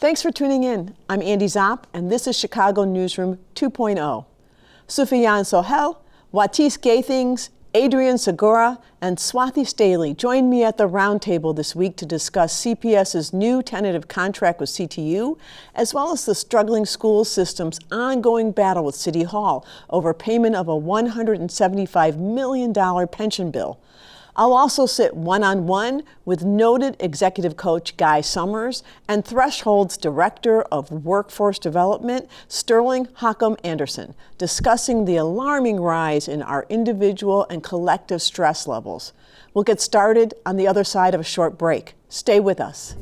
Thanks for tuning in. I'm Andy Zopp, and this is Chicago Newsroom 2.0. Sufyan Sohel, Juatise Gathings, Adrian Segura, and Swathi Staley joined me at the roundtable this week to discuss CPS's new tentative contract with CTU, as well as the struggling school system's ongoing battle with City Hall over payment of a $175 million pension bill. I'll also sit one-on-one with noted executive coach Guy Summers and Threshold's Director of Workforce Development, Sterling Haukom Anderson, discussing the alarming rise in our individual and collective stress levels. We'll get started on the other side of a short break. Stay with us.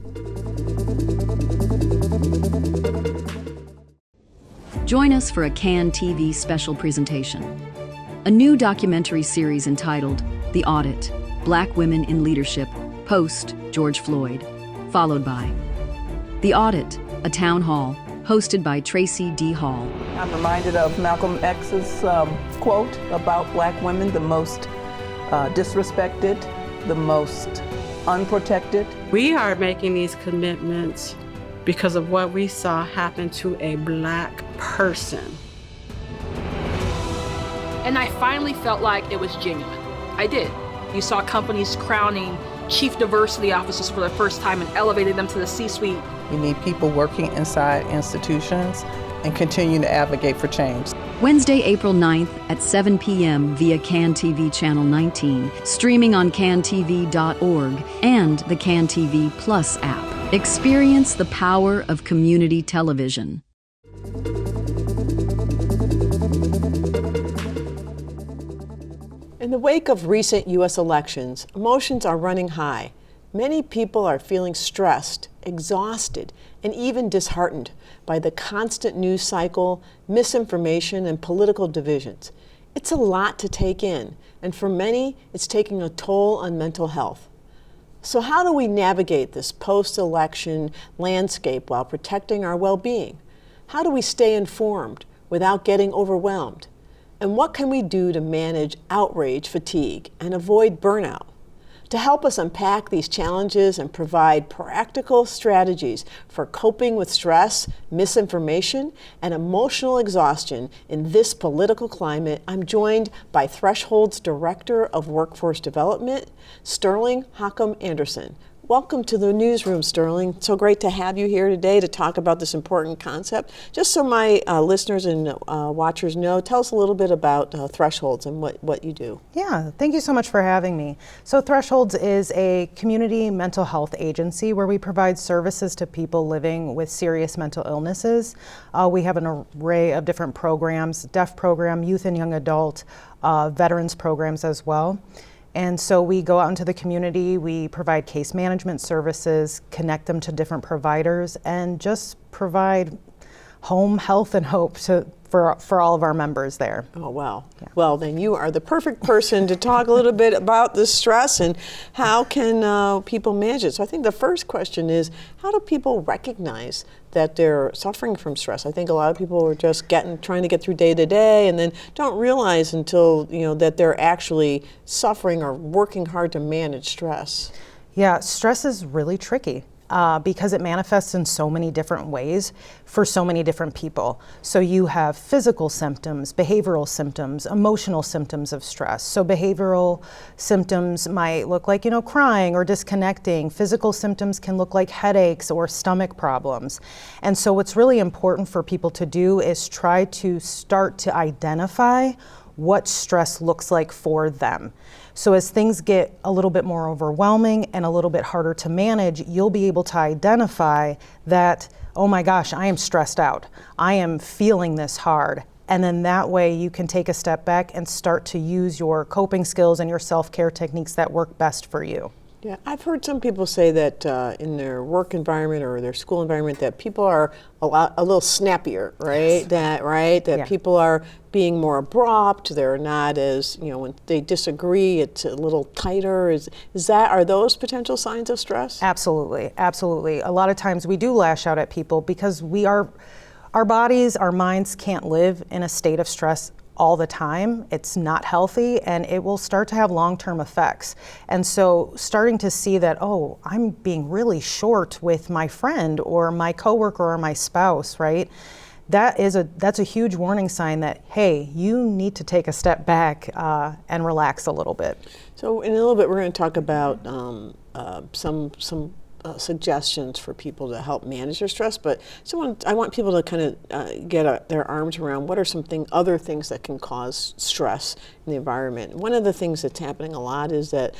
Join us for a CAN TV special presentation. A new documentary series entitled The Audit: Black Women in Leadership, post George Floyd, followed by The Audit, a town hall, hosted by Tracy D. Hall. I'm reminded of Malcolm X's quote about black women, the most disrespected, the most unprotected. We are making these commitments because of what we saw happen to a black person. And I finally felt like it was genuine. I did. You saw companies crowning chief diversity officers for the first time and elevating them to the C-suite. We need people working inside institutions and continue to advocate for change. Wednesday, April 9th at 7 p.m. via CAN TV Channel 19, streaming on cantv.org and the CAN TV Plus app. Experience the power of community television. In the wake of recent U.S. elections, emotions are running high. Many people are feeling stressed, exhausted, and even disheartened by the constant news cycle, misinformation, and political divisions. It's a lot to take in, and for many, it's taking a toll on mental health. So how do we navigate this post-election landscape while protecting our well-being? How do we stay informed without getting overwhelmed? And what can we do to manage outrage fatigue and avoid burnout? To help us unpack these challenges and provide practical strategies for coping with stress, misinformation, and emotional exhaustion in this political climate, I'm joined by Threshold's Director of Workforce Development, Sterling Haukom Anderson. Welcome to the newsroom, Sterling. So great to have you here today to talk about this important concept. Just so my listeners and watchers know, tell us a little bit about Thresholds and what you do. Yeah, thank you so much for having me. So Thresholds is a community mental health agency where we provide services to people living with serious mental illnesses. We have an array of different programs, deaf program, youth and young adult, veterans programs as well. And so we go out into the community, we provide case management services, connect them to different providers, and just provide home, health, and hope for all of our members there. Oh, wow. Yeah. Well, then you are the perfect person to talk a little bit about the stress and how can people manage it. So I think the first question is, how do people recognize that they're suffering from stress? I think a lot of people are just trying to get through day to day and then don't realize until, that they're actually suffering or working hard to manage stress. Yeah, stress is really tricky. Because it manifests in so many different ways for so many different people. So you have physical symptoms, behavioral symptoms, emotional symptoms of stress. So behavioral symptoms might look like, crying or disconnecting. Physical symptoms can look like headaches or stomach problems. And so what's really important for people to do is try to start to identify what stress looks like for them. So as things get a little bit more overwhelming and a little bit harder to manage, you'll be able to identify that, oh my gosh, I am stressed out. I am feeling this hard. And then that way you can take a step back and start to use your coping skills and your self-care techniques that work best for you. Yeah, I've heard some people say that in their work environment or their school environment that people are a little snappier, right? Yes. That people are being more abrupt. They're not as, when they disagree, it's a little tighter. Are those potential signs of stress? Absolutely, absolutely. A lot of times we do lash out at people because our bodies, our minds can't live in a state of stress all the time, it's not healthy, and it will start to have long-term effects. And so starting to see that, oh, I'm being really short with my friend or my coworker or my spouse, right? That's a huge warning sign that, hey, you need to take a step back and relax a little bit. So in a little bit, we're going to talk about some suggestions for people to help manage their stress, but I want people to kind of get their arms around what are some other things that can cause stress in the environment. One of the things that's happening a lot is that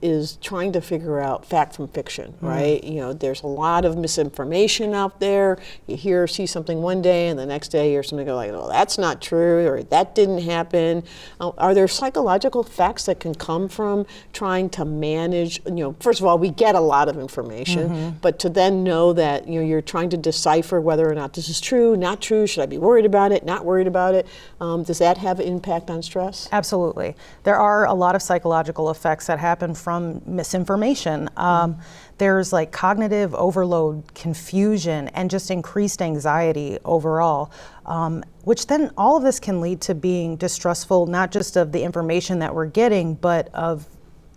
is trying to figure out fact from fiction, right? You know, there's a lot of misinformation out there. You hear or see something one day, and the next day you hear something go like, "Oh, that's not true," or "That didn't happen." Are there psychological facts that can come from trying to manage? You know, first of all, we get a lot of information, but to then know that you're trying to decipher whether or not this is true, not true. Should I be worried about it? Not worried about it? Does that have an impact on stress? Absolutely. There are a lot of psychological effects that happen from misinformation. There's like cognitive overload, confusion, and just increased anxiety overall, which then all of this can lead to being distrustful, not just of the information that we're getting, but of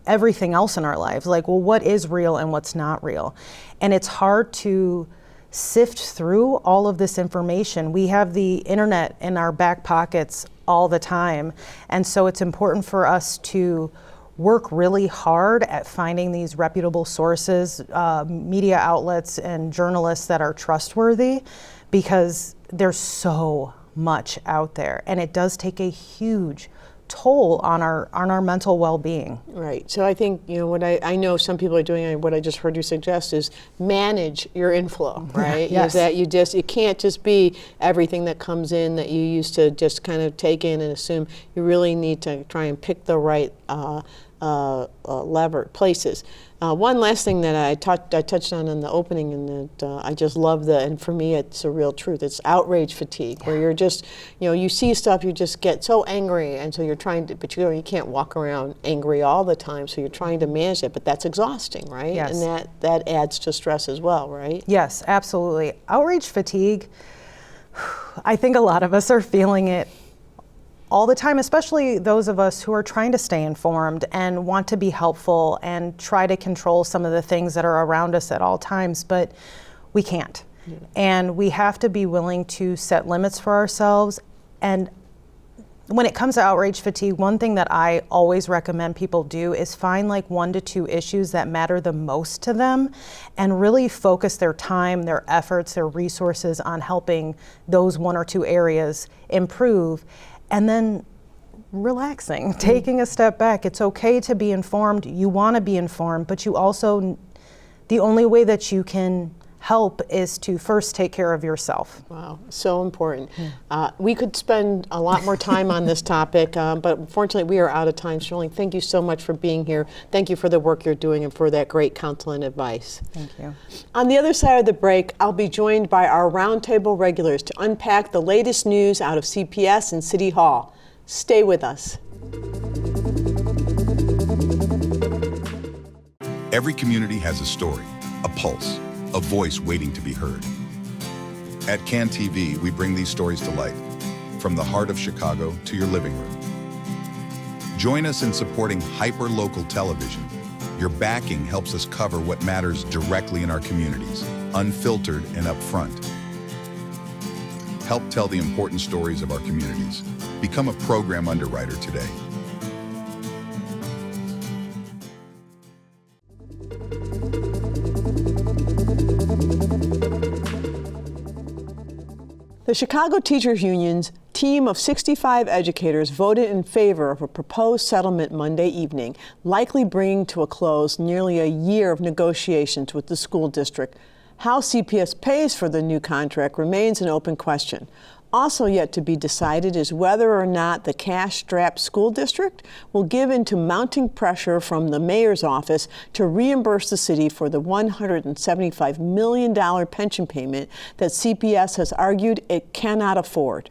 everything else in our lives. Like, well, what is real and what's not real? And it's hard to sift through all of this information. We have the internet in our back pockets all the time. And so it's important for us to work really hard at finding these reputable sources, media outlets and journalists that are trustworthy, because there's so much out there, and it does take a huge toll on our mental well-being. Right. So I think, what I know some people are doing, and what I just heard you suggest, is manage your inflow, right? Yes. Is that you can't just be everything that comes in that you used to just kind of take in and assume. You really need to try and pick the right places. One last thing that I touched on in the opening, and that I just love and for me it's a real truth. It's outrage fatigue, where you're just, you see stuff, you just get so angry, and so you're trying to, but you can't walk around angry all the time, so you're trying to manage it, but that's exhausting, right? Yes. And that adds to stress as well, right? Yes, absolutely. Outrage fatigue, I think a lot of us are feeling it all the time, especially those of us who are trying to stay informed and want to be helpful and try to control some of the things that are around us at all times, but we can't. Yeah. And we have to be willing to set limits for ourselves. And when it comes to outrage fatigue, one thing that I always recommend people do is find like 1 to 2 issues that matter the most to them and really focus their time, their efforts, their resources on helping those 1 or 2 areas improve. And then relaxing, taking a step back. It's okay to be informed. You want to be informed, but you also, the only way that you can help is to first take care of yourself. Wow, so important. We could spend a lot more time on this topic, but unfortunately we are out of time. Sterling, thank you so much for being here. Thank you for the work you're doing and for that great counsel and advice. Thank you. On the other side of the break, I'll be joined by our roundtable regulars to unpack the latest news out of CPS and City Hall. Stay with us. Every community has a story, a pulse, a voice waiting to be heard. At CAN TV, we bring these stories to life, from the heart of Chicago to your living room. Join us in supporting hyper-local television. Your backing helps us cover what matters directly in our communities, unfiltered and upfront. Help tell the important stories of our communities. Become a program underwriter today. The Chicago Teachers Union's team of 65 educators voted in favor of a proposed settlement Monday evening, likely bringing to a close nearly a year of negotiations with the school district. How CPS pays for the new contract remains an open question. Also yet to be decided is whether or not the cash-strapped school district will give in to mounting pressure from the mayor's office to reimburse the city for the $175 million pension payment that CPS has argued it cannot afford.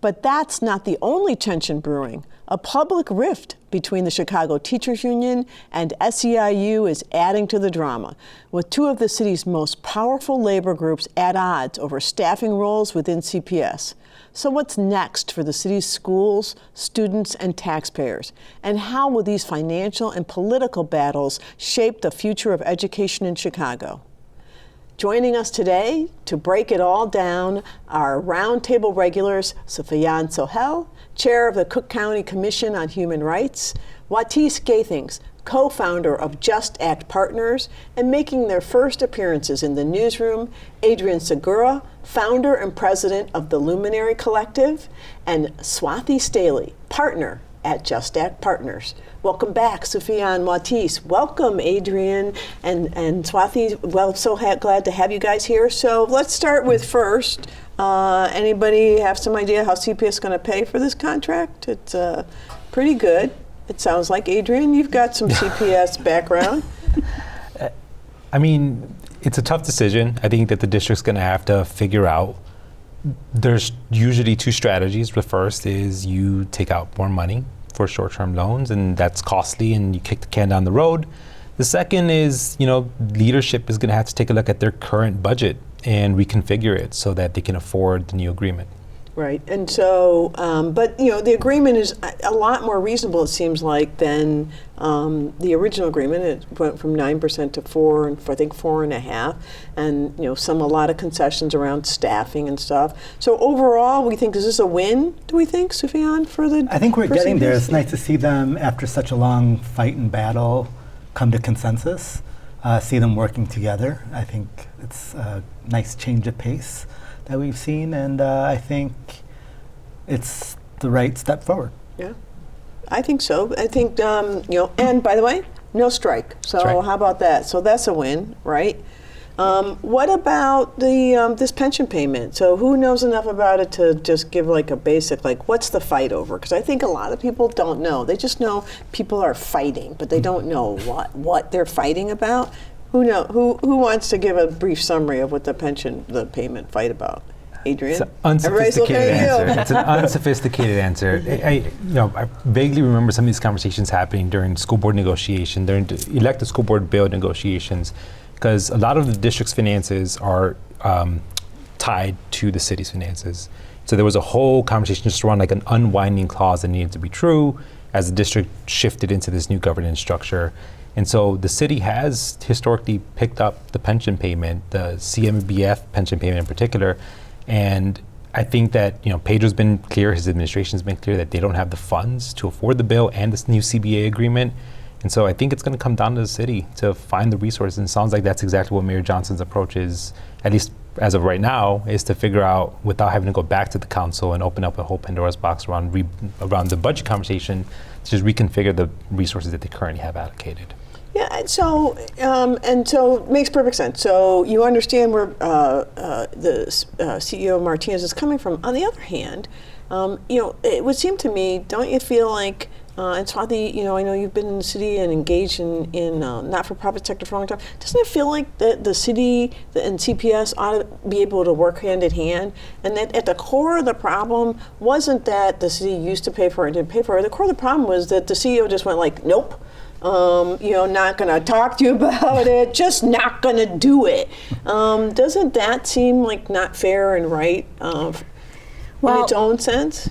But that's not the only tension brewing. A public rift between the Chicago Teachers Union and SEIU is adding to the drama, with 2 of the city's most powerful labor groups at odds over staffing roles within CPS. So what's next for the city's schools, students, and taxpayers? And how will these financial and political battles shape the future of education in Chicago? Joining us today to break it all down are roundtable regulars Sufyan Sohel, Chair of the Cook County Commission on Human Rights, Juatise Gathings, co-founder of Just Act Partners, and making their first appearances in the newsroom, Adrian Segura, founder and president of the Luminary Collective, and Swathi Staley, partner at Just Act Partners. Welcome back, Sufyan, Juatise. Welcome, Adrian and Swathi. Well, so glad to have you guys here. So let's start with first. Anybody have some idea how CPS is going to pay for this contract? It's pretty good. It sounds like. Adrian, you've got some CPS background. I mean, it's a tough decision. I think that the district's going to have to figure out. There's usually two strategies. The first is you take out more money for short-term loans, and that's costly, and you kick the can down the road. The second is, leadership is going to have to take a look at their current budget and reconfigure it so that they can afford the new agreement. Right, and so, but the agreement is a lot more reasonable, it seems like, than the original agreement. It went from 9% to 4%, and I think 4.5%, and a lot of concessions around staffing and stuff. So overall, we think, is this a win? Do we think, Sufyan, for the? I think we're getting there. It's nice to see them after such a long fight and battle come to consensus. See them working together. I think it's a nice change of pace that we've seen, and I think it's the right step forward. Yeah, I think so. I think, and by the way, no strike. So how about that? So that's a win, right? What about the this pension payment? So who knows enough about it to just give like a basic, what's the fight over? Because I think a lot of people don't know. They just know people are fighting, but they don't know what they're fighting about. Who wants to give a brief summary of what the payment fight about? Adrian? It's an unsophisticated answer. It's an unsophisticated answer. I vaguely remember some of these conversations happening during school board negotiation, during the elected school board bill negotiations, because a lot of the district's finances are tied to the city's finances. So there was a whole conversation just around an unwinding clause that needed to be true as the district shifted into this new governance structure. And so the city has historically picked up the pension payment, the CMBF pension payment in particular. And I think that, Pedro's been clear, his administration's been clear that they don't have the funds to afford the bill and this new CBA agreement. And so I think it's going to come down to the city to find the resources. And it sounds like that's exactly what Mayor Johnson's approach is, at least as of right now, is to figure out, without having to go back to the council and open up a whole Pandora's box around the budget conversation, to just reconfigure the resources that they currently have allocated. Yeah, and so it makes perfect sense. So you understand where the CEO Martinez is coming from. On the other hand, it would seem to me, don't you feel like, and Swathi, I know you've been in the city and engaged in not-for-profit sector for a long time. Doesn't it feel like the city and CPS ought to be able to work hand in hand? And that at the core of the problem wasn't that the city used to pay for it and didn't pay for it. The core of the problem was that the CEO just went nope. Not going to talk to you about it, just not going to do it. Doesn't that seem like not fair and right in its own sense?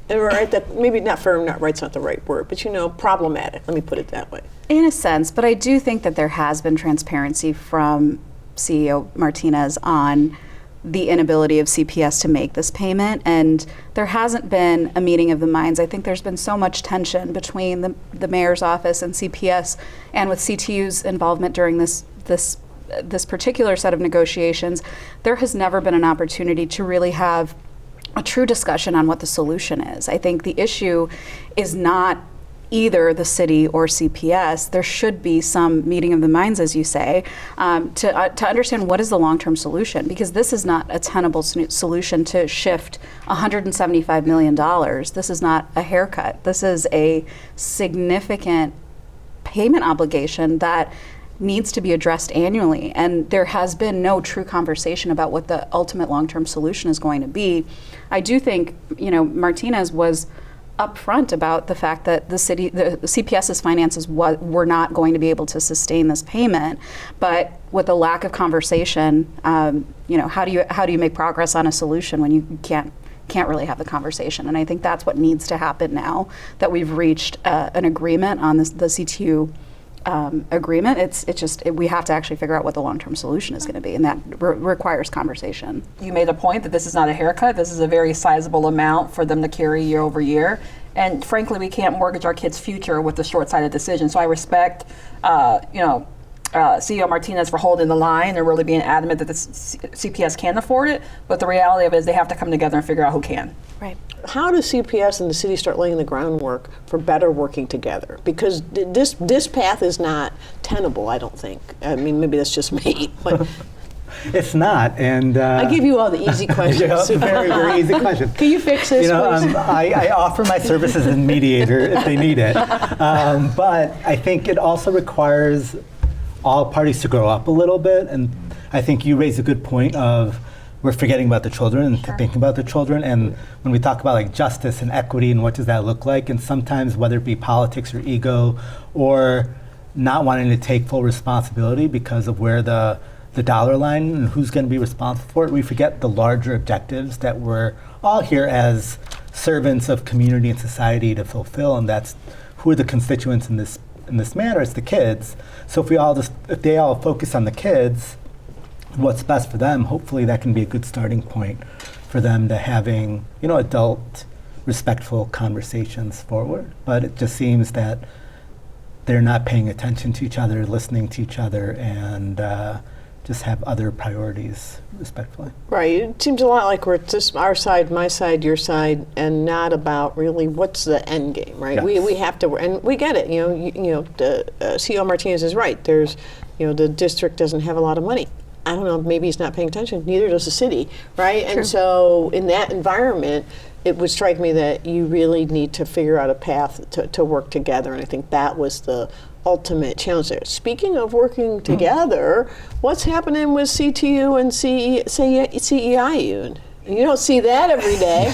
Maybe not fair and not right's not the right word, but problematic. Let me put it that way. In a sense, but I do think that there has been transparency from CEO Martinez on the inability of CPS to make this payment, and there hasn't been a meeting of the minds. I think there's been so much tension between the mayor's office and CPS, and with CTU's involvement during this particular set of negotiations, there has never been an opportunity to really have a true discussion on what the solution is. I think the issue is not either the city or CPS. There should be some meeting of the minds, as you say, to understand what is the long-term solution, because this is not a tenable solution to shift $175 million. This is not a haircut. This is a significant payment obligation that needs to be addressed annually, and there has been no true conversation about what the ultimate long-term solution is going to be. I do think, Martinez was upfront about the fact that the CPS's finances were not going to be able to sustain this payment, but with a lack of conversation, how do you make progress on a solution when you can't can't really have the conversation. And I think that's what needs to happen now that we've reached an agreement on the CTU agreement. We have to actually figure out what the long-term solution is going to be, and that requires conversation. You made a point that this is not a haircut. This is a very sizable amount for them to carry year over year. And frankly, we can't mortgage our kids' future with a short-sighted decision. So I respect, CEO Martinez for holding the line and really being adamant that the CPS can afford it. But the reality of it is they have to come together and figure out who can. Right. How does CPS and the city start laying the groundwork for better working together? Because this path is not tenable, I don't think. I mean, maybe that's just me, but it's not. And I give you all the easy questions. Very, very easy questions. Can you fix this, please? I offer my services as mediator if they need it. But I think it also requires all parties to grow up a little bit. And I think you raise a good point of we're forgetting about the children and thinking about the children. And when we talk about like justice and equity and what does that look like, and sometimes whether it be politics or ego or not wanting to take full responsibility because of where the dollar line and who's going to be responsible for it, we forget the larger objectives that we're all here as servants of community and society to fulfill, and that's who are the constituents in this matter. It's the kids. So if they all focus on the kids, what's best for them, hopefully that can be a good starting point for them to having, adult, respectful conversations forward. But it just seems that they're not paying attention to each other, listening to each other, and just have other priorities, respectfully. Right. It seems a lot like we're just our side, my side, your side, and not about really what's the end game, right? Yes. We have to, and we get it. The CEO Martinez is right. There's, the district doesn't have a lot of money. I don't know, maybe he's not paying attention. Neither does the city, right? True. And so in that environment, it would strike me that you really need to figure out a path to work together. And I think that was the ultimate challenge there. Speaking of working together, what's happening with CTU and CEIU? You don't see that every day.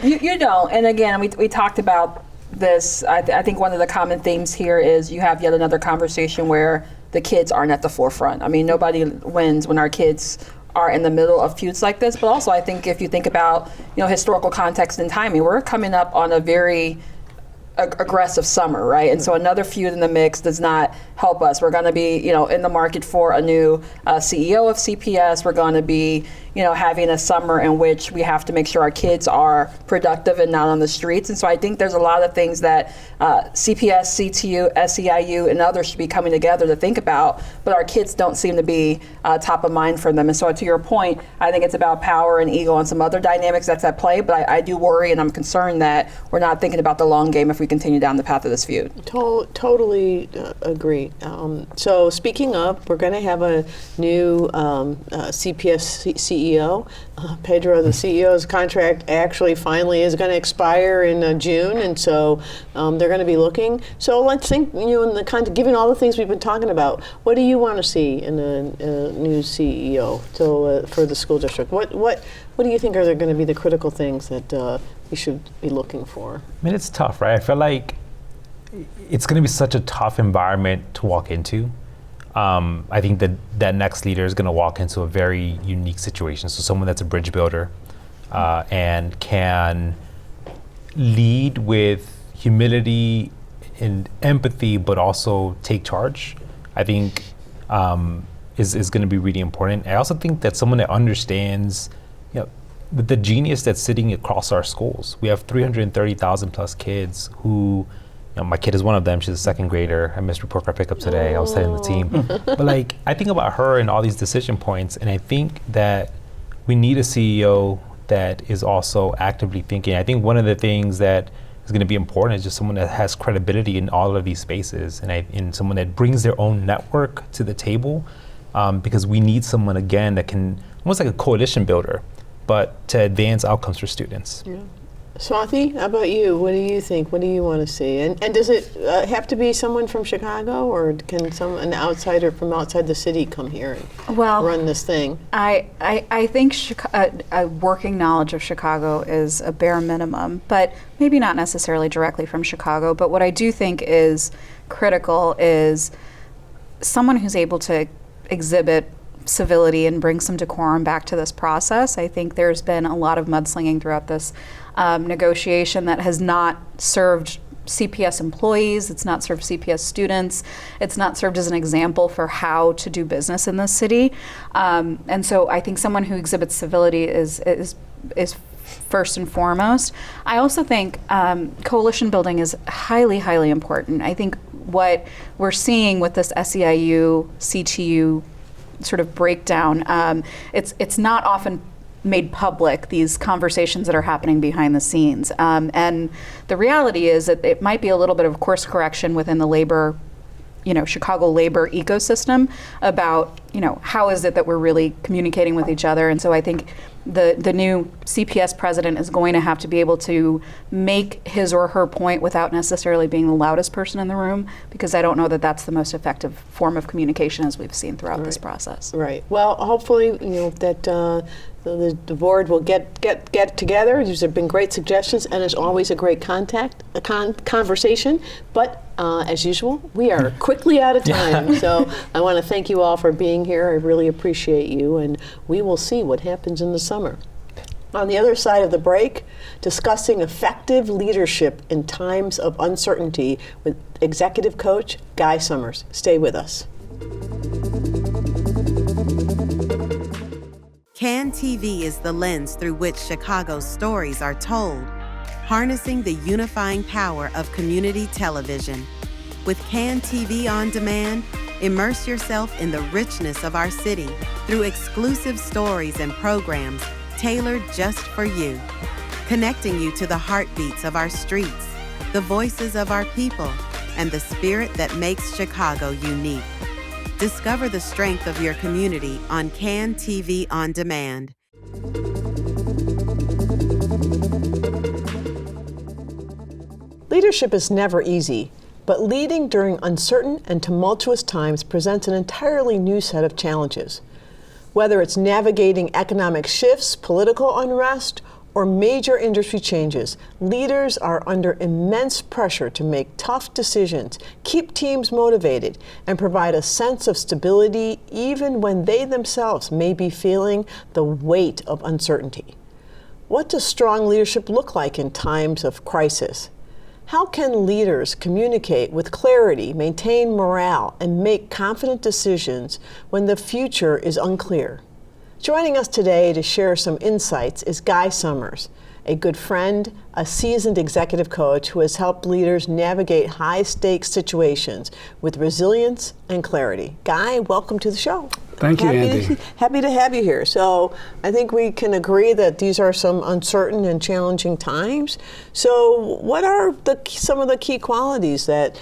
You don't. And again, we talked about this. I think one of the common themes here is you have yet another conversation where the kids aren't at the forefront. I mean, nobody wins when our kids are in the middle of feuds like this. But also, I think if you think about historical context and timing, we're coming up on a very aggressive summer, right? And so another feud in the mix does not help us. We're going to be, in the market for a new CEO of CPS. We're going to be, having a summer in which we have to make sure our kids are productive and not on the streets. And so I think there's a lot of things that CPS, CTU, SEIU, and others should be coming together to think about, but our kids don't seem to be top of mind for them. And so to your point, I think it's about power and ego and some other dynamics that's at play, but I do worry and I'm concerned that we're not thinking about the long game if we continue down the path of this feud. Totally agree. So speaking of, we're going to have a new CPS CEO. Pedro, the CEO's contract actually finally is going to expire in June, and so they're going to be looking. So let's think, in the kind of, given all the things we've been talking about, what do you want to see in a new CEO for the school district? What do you think are going to be the critical things that we should be looking for? I mean, it's tough, right? I feel like it's going to be such a tough environment to walk into. I think that next leader is going to walk into a very unique situation. So someone that's a bridge builder and can lead with humility and empathy, but also take charge, I think is going to be really important. I also think that someone that understands, the genius that's sitting across our schools. We have 330,000 plus kids who, my kid is one of them. She's a second grader. I missed report card pickup today. I was telling the team. But I think about her and all these decision points, and I think that we need a CEO that is also actively thinking. I think one of the things that is going to be important is just someone that has credibility in all of these spaces, and someone that brings their own network to the table, because we need someone, again, that can, almost like a coalition builder, but to advance outcomes for students. Yeah. Swathi, how about you? What do you think? What do you want to see? And does it have to be someone from Chicago, or can an outsider from outside the city come here and run this thing? I think a working knowledge of Chicago is a bare minimum, but maybe not necessarily directly from Chicago. But what I do think is critical is someone who's able to exhibit civility and bring some decorum back to this process. I think there's been a lot of mudslinging throughout this negotiation that has not served CPS employees, it's not served CPS students, it's not served as an example for how to do business in this city. And so I think someone who exhibits civility is first and foremost. I also think coalition building is highly, highly important. I think what we're seeing with this SEIU, CTU sort of breakdown, it's not often made public, these conversations that are happening behind the scenes. And the reality is that it might be a little bit of course correction within the labor, Chicago labor ecosystem about, how is it that we're really communicating with each other. And so I think the new CPS president is going to have to be able to make his or her point without necessarily being the loudest person in the room, because I don't know that that's the most effective form of communication as we've seen throughout this process. Right. Well, hopefully, that the board will get together. These have been great suggestions, and it's always a great conversation. But as usual, we are quickly out of time. So I want to thank you all for being here. I really appreciate you, and we will see what happens in the summer. On the other side of the break, discussing effective leadership in times of uncertainty with executive coach Guy Summers. Stay with us. CAN TV is the lens through which Chicago's stories are told, harnessing the unifying power of community television. With CAN TV On Demand, immerse yourself in the richness of our city through exclusive stories and programs tailored just for you, connecting you to the heartbeats of our streets, the voices of our people, and the spirit that makes Chicago unique. Discover the strength of your community on CAN TV On Demand. Leadership is never easy, but leading during uncertain and tumultuous times presents an entirely new set of challenges. Whether it's navigating economic shifts, political unrest, or major industry changes, leaders are under immense pressure to make tough decisions, keep teams motivated, and provide a sense of stability even when they themselves may be feeling the weight of uncertainty. What does strong leadership look like in times of crisis? How can leaders communicate with clarity, maintain morale, and make confident decisions when the future is unclear? Joining us today to share some insights is Guy Summers, a good friend, a seasoned executive coach who has helped leaders navigate high-stakes situations with resilience and clarity. Guy, welcome to the show. Thank you, Andy. Happy to have you here. So I think we can agree that these are some uncertain and challenging times. So what are some of the key qualities that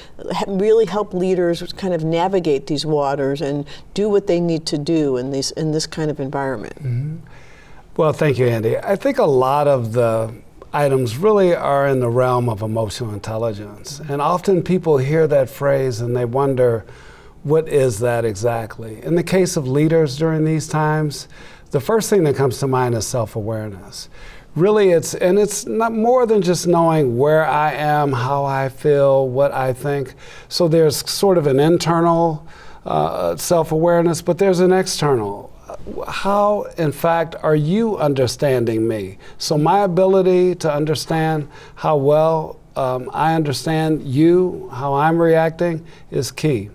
really help leaders kind of navigate these waters and do what they need to do in this kind of environment? Mm-hmm. Well, thank you, Andy. I think a lot of the items really are in the realm of emotional intelligence. And often people hear that phrase and they wonder, what is that exactly? In the case of leaders during these times, the first thing that comes to mind is self-awareness. Really, it's not more than just knowing where I am, how I feel, what I think. So there's sort of an internal self-awareness, but there's an external. How, in fact, are you understanding me? So my ability to understand how well I understand you, how I'm reacting, is key.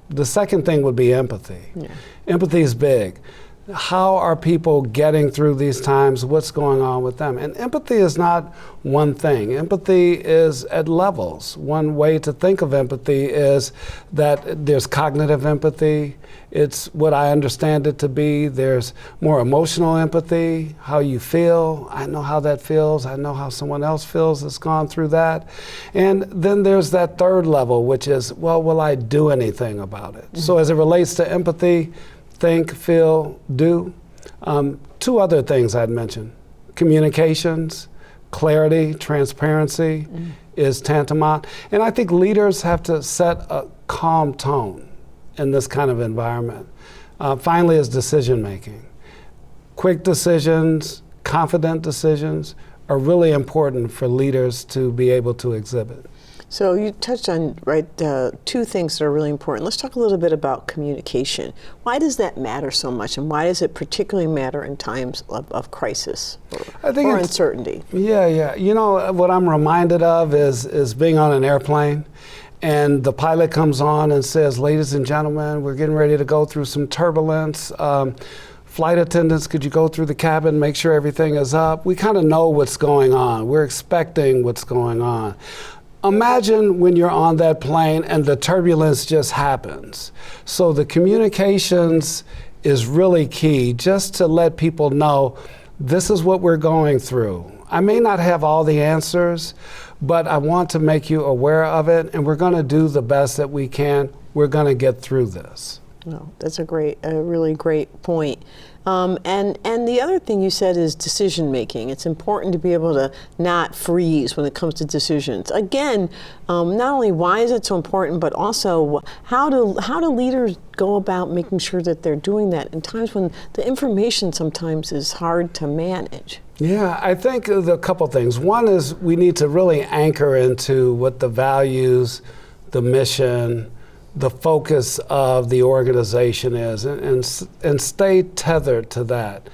The second thing would be empathy. Yeah. Empathy is big. How are people getting through these times? What's going on with them? And empathy is not one thing. Empathy is at levels. One way to think of empathy is that there's cognitive empathy. It's what I understand it to be. There's more emotional empathy, how you feel. I know how that feels. I know how someone else feels that's gone through that. And then there's that third level, which is, well, will I do anything about it? Mm-hmm. So as it relates to empathy, think, feel, do. Two other things I'd mention. Communications, clarity, transparency is tantamount. And I think leaders have to set a calm tone in this kind of environment. Finally is decision making. Quick decisions, confident decisions are really important for leaders to be able to exhibit. So you touched on two things that are really important. Let's talk a little bit about communication. Why does that matter so much, and why does it particularly matter in times of crisis or uncertainty? Yeah. You know, what I'm reminded of is being on an airplane, and the pilot comes on and says, "Ladies and gentlemen, we're getting ready to go through some turbulence. Flight attendants, could you go through the cabin, make sure everything is up?" We kind of know what's going on. We're expecting what's going on. Imagine when you're on that plane and the turbulence just happens. So the communications is really key, just to let people know this is what we're going through. I may not have all the answers, but I want to make you aware of it, and we're going to do the best that we can. We're going to get through this. Well, that's a really great point. And the other thing you said is decision making. It's important to be able to not freeze when it comes to decisions. Again, not only why is it so important, but also how do leaders go about making sure that they're doing that in times when the information sometimes is hard to manage? Yeah, I think a couple things. One is we need to really anchor into what the values, the mission, the focus of the organization is, and stay tethered to that.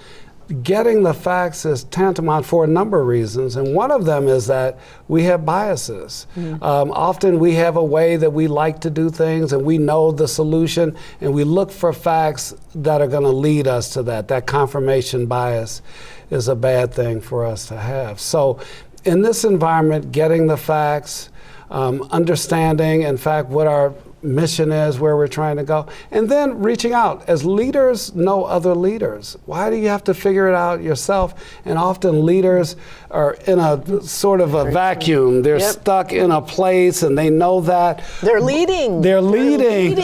Getting the facts is tantamount for a number of reasons, and one of them is that we have biases. Often we have a way that we like to do things, and we know the solution, and we look for facts that are going to lead us to that. That confirmation bias is a bad thing for us to have. So in this environment, getting the facts, understanding, in fact, what our mission is, where we're trying to go, and then reaching out. As leaders know other leaders. Why do you have to figure it out yourself? And often leaders are in a sort of a vacuum. They're stuck in a place, and they know that. They're leading. They're leading.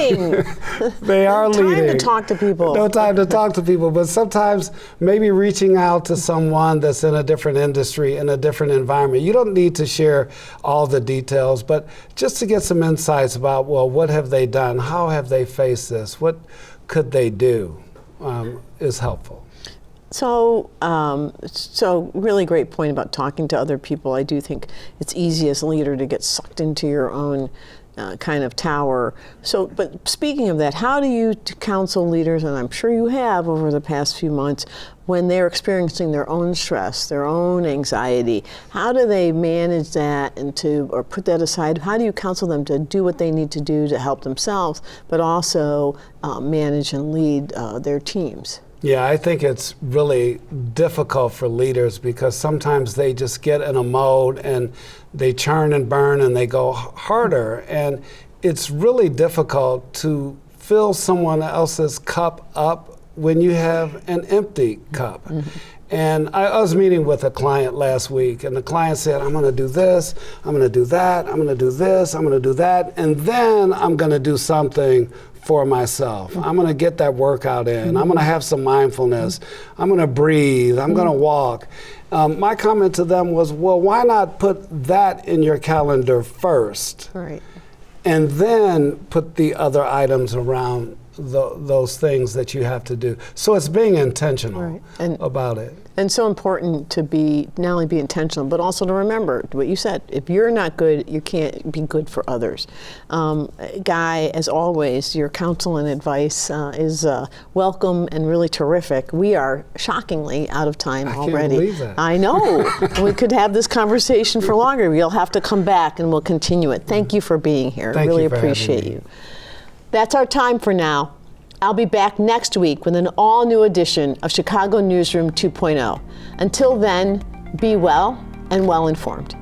They are leading. No time to talk to people. No time to talk to people, but sometimes maybe reaching out to someone that's in a different industry, in a different environment. You don't need to share all the details, but just to get some insights about, well, what have they done? How have they faced this? What could they do? Is helpful. So really great point about talking to other people. I do think it's easy as a leader to get sucked into your own kind of tower. So, but speaking of that, how do you counsel leaders, and I'm sure you have over the past few months, when they're experiencing their own stress, their own anxiety? How do they manage that or put that aside? How do you counsel them to do what they need to do to help themselves, but also manage and lead their teams? Yeah, I think it's really difficult for leaders because sometimes they just get in a mode and they churn and burn and they go harder. And it's really difficult to fill someone else's cup up when you have an empty cup. And I was meeting with a client last week, and the client said, I'm going to do this, I'm going to do that, I'm going to do this, I'm going to do that, and then I'm going to do something for myself. I'm going to get that workout in. I'm going to have some mindfulness. I'm going to breathe. I'm going to walk. My comment to them was, well, why not put that in your calendar first? Right. And then put the other items around those things that you have to do. So it's being intentional about it. And so important to not only be intentional, but also to remember what you said. If you're not good, you can't be good for others. Guy, as always, your counsel and advice is welcome and really terrific. We are shockingly out of time already. I can't believe that. I know. We could have this conversation for longer. You'll have to come back and we'll continue it. Thank you for being here. Thank really you for appreciate having me. you. That's our time for now. I'll be back next week with an all-new edition of Chicago Newsroom 2.0. Until then, be well and well-informed.